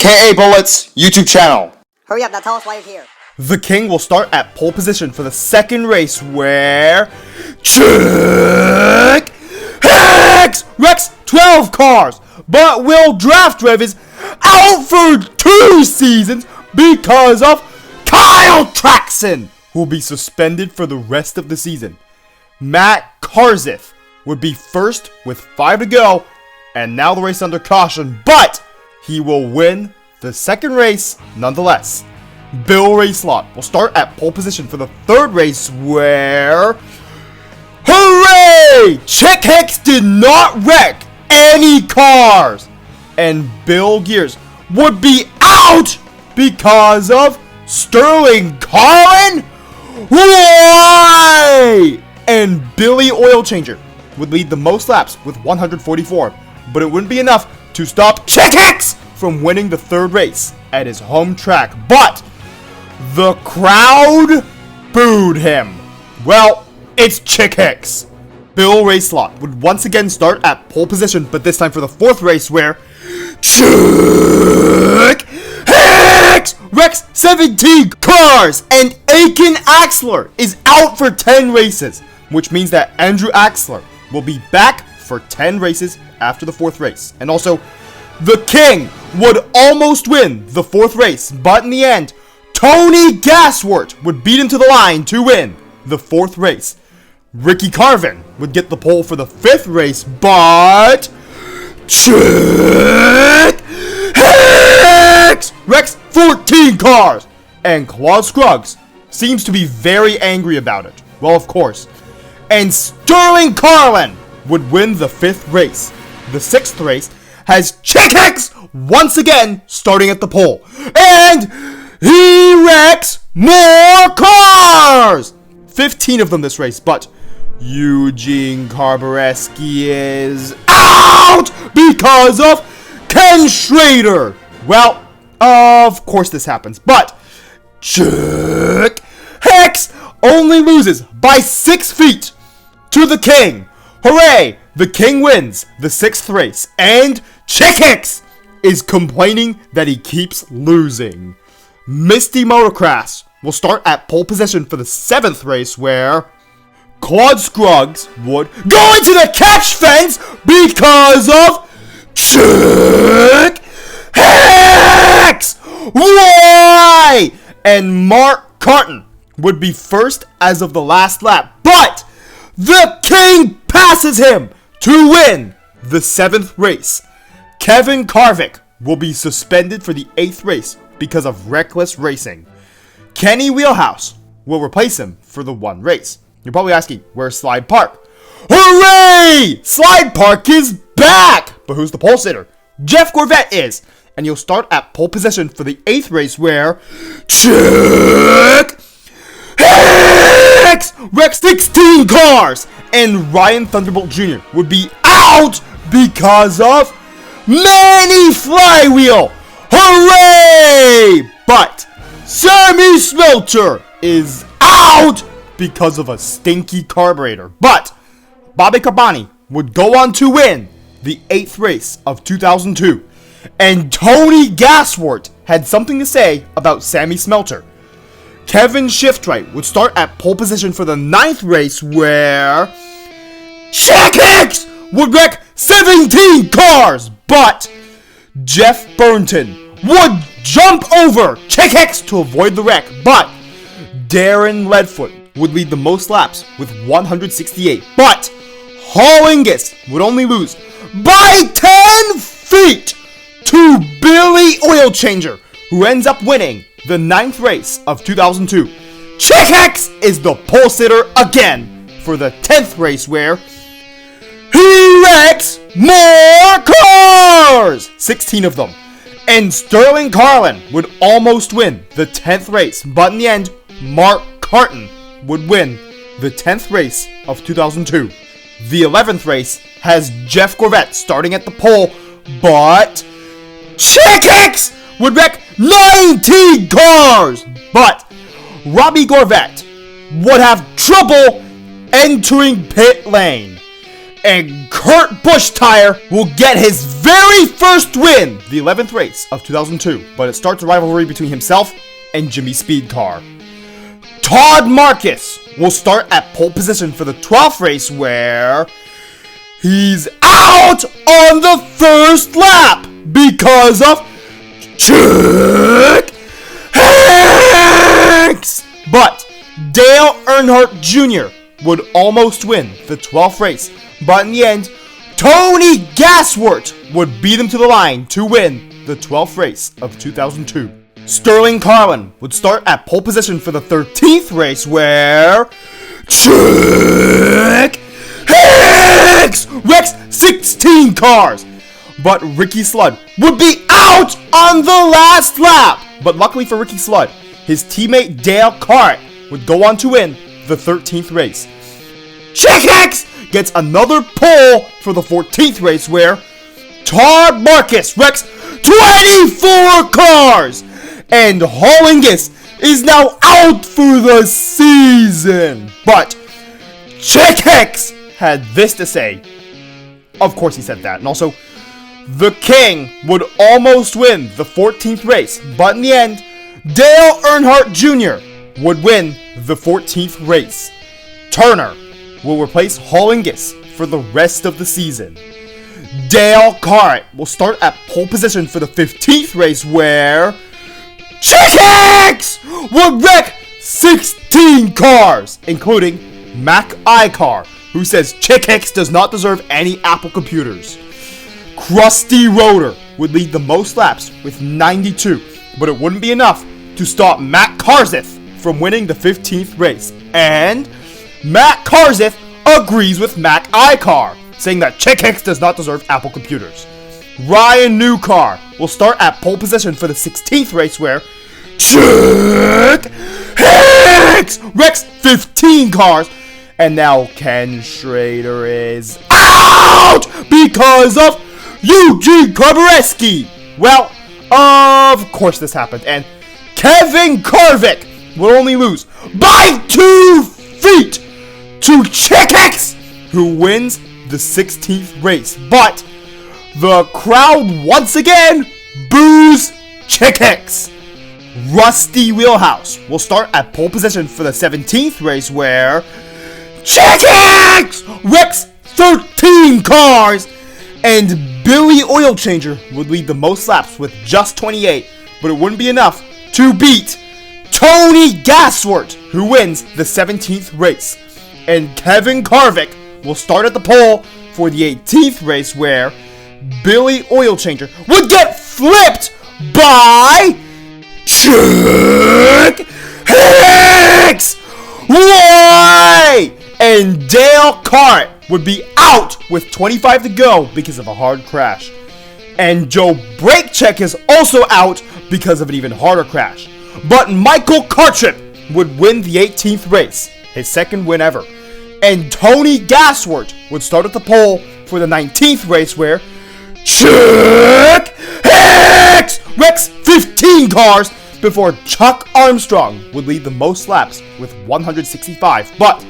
aka Bullets, YouTube channel. Hurry up, now tell us why you're here. The King will start at pole position for the second race where Chick Hicks wrecks 12 cars, but Will Draft Rev is out for 2 seasons because of Kyle Traxon, who will be suspended for the rest of the season. Matt Karzith would be first with 5 to go, and now the race under caution, but he will win the second race nonetheless. Bill Racelot will start at pole position for the third race where... Hooray! Chick Hicks did not wreck any cars! And Bill Gears would be out because of Sterling Carlin? Why? And Billy Oil Changer would lead the most laps with 144, but it wouldn't be enough to stop Chick Hicks from winning the third race at his home track. But the crowd booed him. Well, it's Chick Hicks. Bill Racelot would once again start at pole position, but this time for the fourth race where Chick Hicks wrecks 17 cars and Aiken Axler is out for 10 races, which means that Andrew Axler will be back for 10 races after the fourth race. And also, the King would almost win the fourth race, but in the end, Tony Gasworth would beat him to the line to win the fourth race. Ricky Carvin would get the pole for the fifth race, but Chick Hicks wrecks 14 cars, and Claude Scruggs seems to be very angry about it. Well, of course. And Sterling Carlin would win the fifth race. The sixth race has Chick Hicks once again starting at the pole, and he wrecks more cars! 15 of them this race, but Eugene Carbareski is out because of Ken Schrader. Well, of course this happens, but Chick Hicks only loses by 6 feet to the King. Hooray! The King wins the sixth race, and Chick Hicks is complaining that he keeps losing. Misty Motocross will start at pole position for the seventh race where Claude Scruggs would go into the catch fence because of Chick Hicks! Why? And Mark Carton would be first as of the last lap, but the King passes him to win the seventh race. Kevin Carvick will be suspended for the 8th race because of reckless racing. Kenny Wheelhouse will replace him for the 1 race. You're probably asking, where's Slide Park? Hooray! Slide Park is back! But who's the pole sitter? Jeff Gorvette is. And you'll start at pole position for the 8th race where Chick Hicks wrecks 16 cars, and Ryan Thunderbolt Jr. would be out because of Manny Flywheel. Hooray! But Sammy Smelter is out because of a stinky carburetor. But Bobby Carboni would go on to win the 8th race of 2002. And Tony Gasworth had something to say about Sammy Smelter. Kevin Shiftright would start at pole position for the 9th race where Chick Hicks would wreck 17 cars, but Jeff Burnton would jump over Chick Hicks to avoid the wreck, but Darren Leadfoot would lead the most laps with 168, but Hollingus would only lose by 10 feet to Billy Oil Changer, who ends up winning the 9th race of 2002. Chick Hicks is the pole sitter again for the 10th race where he wrecks more cars! 16 of them. And Sterling Carlin would almost win the 10th race, but in the end, Mark Carton would win the 10th race of 2002. The 11th race has Jeff Gorvette starting at the pole, but Chick Hicks would wreck 19 cars! But Robbie Gorvette would have trouble entering pit lane. And Kurt Busch-Tire will get his very first win, the 11th race of 2002. But it starts a rivalry between himself and Jimmy Speed Car. Todd Marcus will start at pole position for the 12th race, where he's out on the first lap because of Chick Hicks. But Dale Earnhardt Jr. would almost win the 12th race, but in the end, Tony Gasworth would beat him to the line to win the 12th race of 2002. Sterling Carlin would start at pole position for the 13th race, where Chick Hicks wrecks 16 cars. But Ricky Slood would be out on the last lap. But luckily for Ricky Slood, his teammate Dale Earnhardt would go on to win the 13th race. Chick Hicks gets another pole for the 14th race, where Todd Marcus wrecks 24 cars. And Hollingus is now out for the season. But Chick Hicks had this to say. Of course he said that. And also, the King would almost win the 14th race. But in the end, Dale Earnhardt Jr. would win the 14th race. Turner will replace Hollingus for the rest of the season. Dale Earnhardt will start at pole position for the 15th race, where Chick Hicks would wreck 16 cars, including Mac Icar, who says Chick Hicks does not deserve any Apple computers. Krusty Rotor would lead the most laps with 92, but it wouldn't be enough to stop Matt Karzith from winning the 15th race. And Matt Karzith agrees with Mac Icar, saying that Chick Hicks does not deserve Apple computers. Ryan Newcar will start at pole position for the 16th race, where Chick Hicks wrecks 15 cars. And now Ken Schrader is out because of Eugene Carbareski. Well, of course this happened, and Kevin Carvick will only lose by 2 feet to Chick Hicks, who wins the 16th race. But the crowd once again boos Chick Hicks. Rusty Wheelhouse will start at pole position for the 17th race, where Chick Hicks wrecks 13 cars. And Billy Oil Changer would lead the most laps with just 28, but it wouldn't be enough to beat Tony Gasworth, who wins the 17th race. And Kevin Carvick will start at the pole for the 18th race, where Billy Oil Changer would get flipped by Chick Hicks. Why? And Dale Earnhardt would be out with 25 to go because of a hard crash. And Joe Brakecheck is also out because of an even harder crash. But Michael Cartrip would win the 18th race, his second win ever. And Tony Gasworth would start at the pole for the 19th race, where Chick Hicks wrecks 15 cars before Chuck Armstrong would lead the most laps with 165. But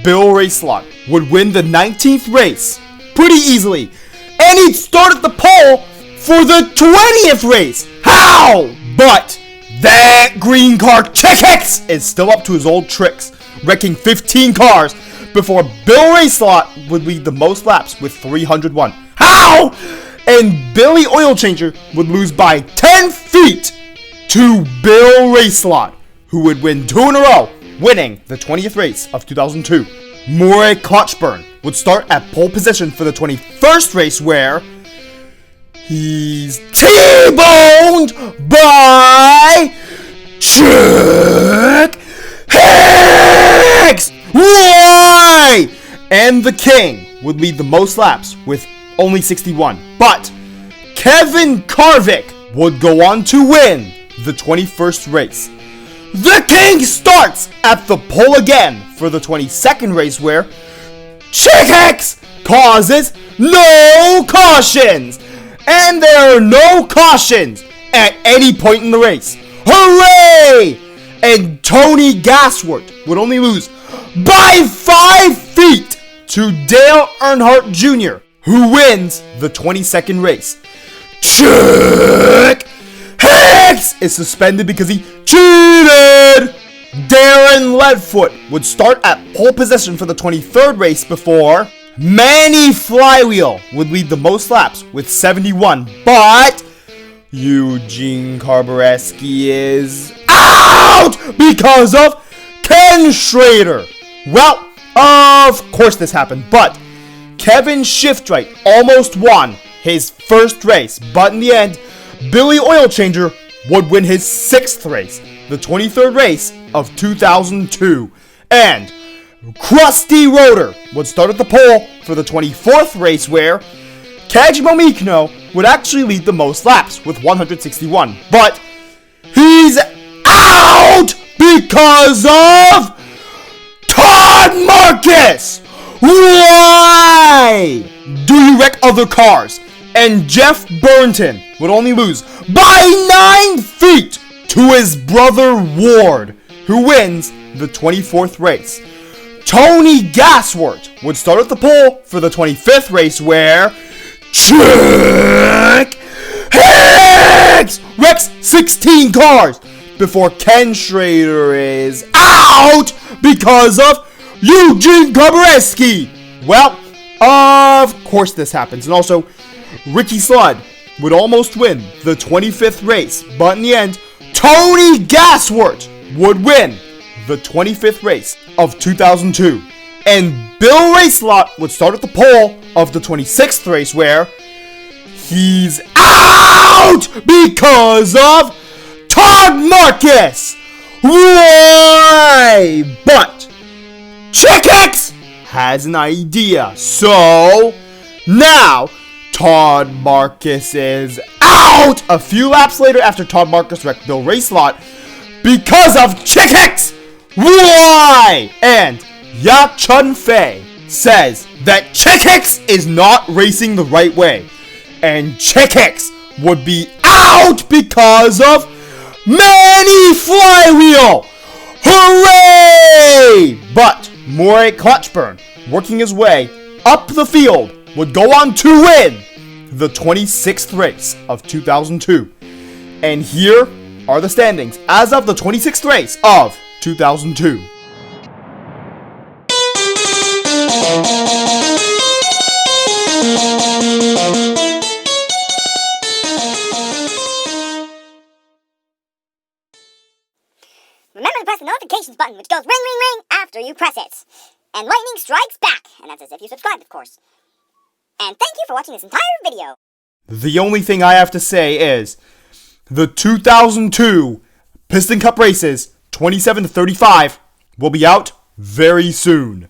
Bill Racelot would win the 19th race pretty easily, and he'd start at the pole for the 20th race. How? But that green car Chick Hicks is still up to his old tricks, wrecking 15 cars before Bill Racelot would lead the most laps with 301. How? And Billy Oil Changer would lose by 10 feet to Bill Racelot, who would win 2 in a row, winning the 20th race of 2002. Murray Clutchburn would start at pole position for the 21st race, where he's T-boned by Chick Hicks. Why? And the King would lead the most laps with only 61. But Kevin Carvick would go on to win the 21st race. The King starts at the pole again for the 22nd race, where Chick Hicks causes no cautions. And there are no cautions at any point in the race. Hooray! And Tony Gasworth would only lose by 5 feet to Dale Earnhardt Jr., who wins the 22nd race. Chick Hicks is suspended because he cheated. Darren Leadfoot would start at pole position for the 23rd race before Manny Flywheel would lead the most laps with 71, but Eugene Carbareski is out because of Ken Schrader. Well, of course this happened, but Kevin Shiftwright almost won his first race, but in the end, Billy Oilchanger would win his 6th race, the 23rd race of 2002, and Krusty Rotor would start at the pole for the 24th race, where Kajimo Mikino would actually lead the most laps with 161, but he's out because of Todd Marcus! Why do you wreck other cars? And Jeff Burnton would only lose by 9 feet to his brother Ward, who wins the 24th race. Tony Gasworth would start at the pole for the 25th race, where Chick Hicks wrecks 16 cars before Ken Schrader is out because of Eugene Carbareski. Well, of course this happens. And also, Ricky Sludd would almost win the 25th race, but in the end, Tony Gasworth would win the 25th race of 2002. And Bill Racelot would start at the pole of the 26th race, where he's out because of Todd Marcus. Why? But Chick Hicks has an idea. So now Todd Marcus is out a few laps later after Todd Marcus wrecked Bill Racelot because of Chick Hicks. Why? And Ya Chun Fei says that Chick Hicks is not racing the right way, and Chick Hicks would be out because of Manny Flywheel. Hooray! But Moray Clutchburn, working his way up the field, would go on to win the 26th race of 2002. And here are the standings as of the 26th race of 2002. Remember to press the notifications button, which goes ring, ring, ring after you press it. And lightning strikes back, and that's as if you subscribed, of course. And thank you for watching this entire video. The only thing I have to say is the 2002 Piston Cup Races 27 to 35 will be out very soon.